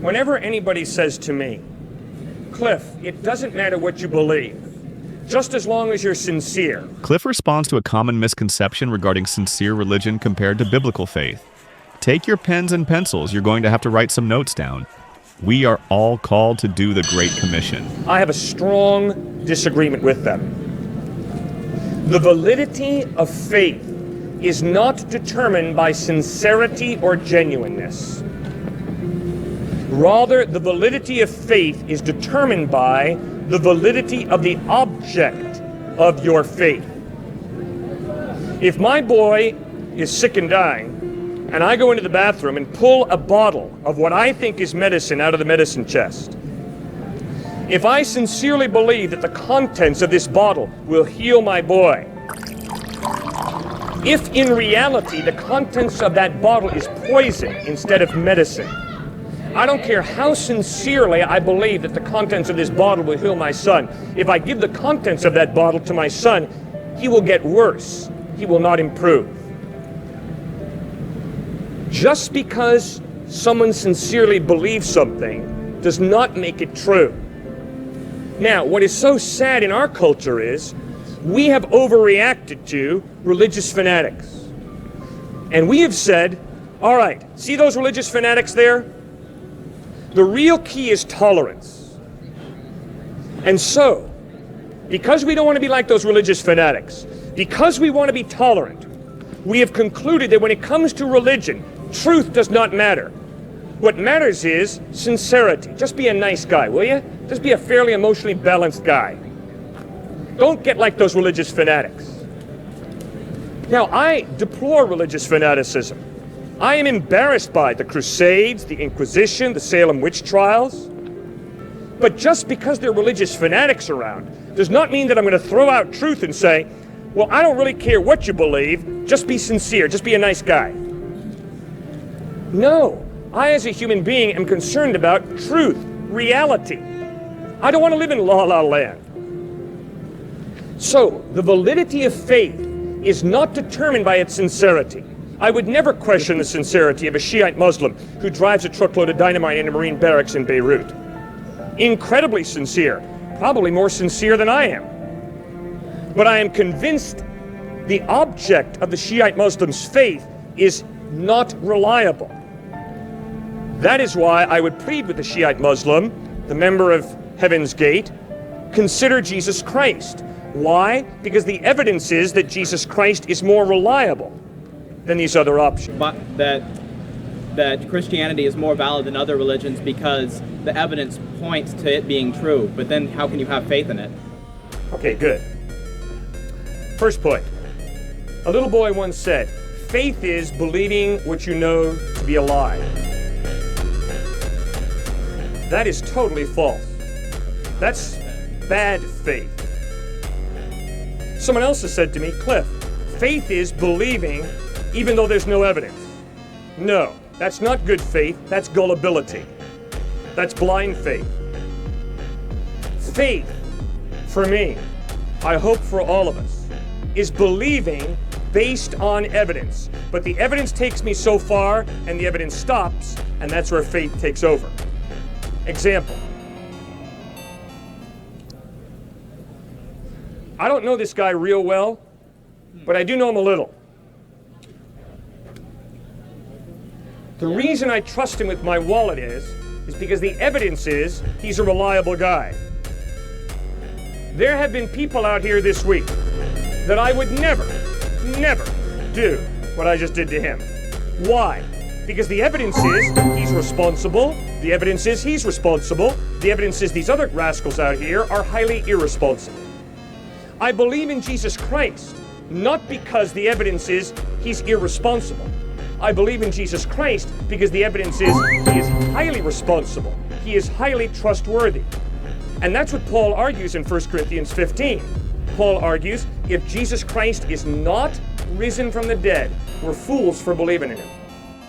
Whenever anybody says to me, Cliff, it doesn't matter what you believe, just as long as you're sincere. Cliffe responds to a common misconception regarding sincere religion compared to biblical faith. Take your pens and pencils. You're going to have to write some notes down. We are all called to do the Great Commission. I have a strong disagreement with them. The validity of faith is not determined by sincerity or genuineness. Rather, the validity of faith is determined by the validity of the object of your faith. If my boy is sick and dying, and I go into the bathroom and pull a bottle of what I think is medicine out of the medicine chest, if I sincerely believe that the contents of this bottle will heal my boy, if in reality the contents of that bottle is poison instead of medicine, I don't care how sincerely I believe that the contents of this bottle will heal my son. If I give the contents of that bottle to my son, he will get worse. He will not improve. Just because someone sincerely believes something does not make it true. Now, what is so sad in our culture is we have overreacted to religious fanatics. And we have said, all right, see those religious fanatics there? The real key is tolerance. And so, because we don't want to be like those religious fanatics, because we want to be tolerant, we have concluded that when it comes to religion, truth does not matter. What matters is sincerity. Just be a nice guy, will you? Just be a fairly emotionally balanced guy. Don't get like those religious fanatics. Now, I deplore religious fanaticism. I am embarrassed by the Crusades, the Inquisition, the Salem witch trials. But just because there are religious fanatics around does not mean that I'm going to throw out truth and say, well, I don't really care what you believe, just be sincere, just be a nice guy. No, I as a human being am concerned about truth, reality. I don't want to live in la-la land. So, the validity of faith is not determined by its sincerity. I would never question the sincerity of a Shiite Muslim who drives a truckload of dynamite in a Marine barracks in Beirut. Incredibly sincere, probably more sincere than I am. But I am convinced the object of the Shiite Muslim's faith is not reliable. That is why I would plead with the Shiite Muslim, the member of Heaven's Gate, consider Jesus Christ. Why? Because the evidence is that Jesus Christ is more reliable than these other options. But that Christianity is more valid than other religions because the evidence points to it being true. But then how can you have faith in it? Okay, good. First point. A little boy once said, faith is believing what you know to be a lie. That is totally false. That's bad faith. Someone else has said to me, Cliff, faith is believing even though there's no evidence. No, that's not good faith, that's gullibility. That's blind faith. Faith, for me, I hope for all of us, is believing based on evidence. But the evidence takes me so far, and the evidence stops, and that's where faith takes over. Example. I don't know this guy real well, but I do know him a little. The reason I trust him with my wallet is because the evidence is he's a reliable guy. There have been people out here this week that I would never do what I just did to him. Why? Because the evidence is he's responsible, the evidence is he's responsible, the evidence is these other rascals out here are highly irresponsible. I believe in Jesus Christ, not because the evidence is he's irresponsible. I believe in Jesus Christ because the evidence is he is highly responsible. He is highly trustworthy. And that's what Paul argues in 1 Corinthians 15. Paul argues, if Jesus Christ is not risen from the dead, we're fools for believing in him.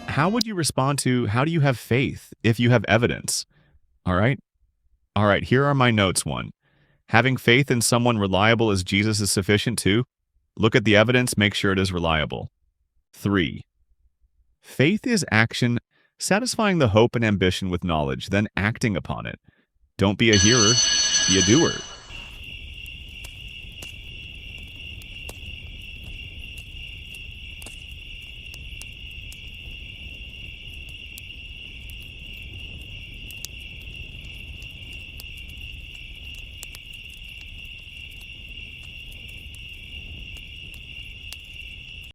How would you respond to, how do you have faith if you have evidence? All right, here are my notes. 1. Having faith in someone reliable as Jesus is sufficient. 2. Look at the evidence, make sure it is reliable. 3. Faith is action satisfying the hope and ambition with knowledge, then acting upon it. Don't be a hearer, be a doer.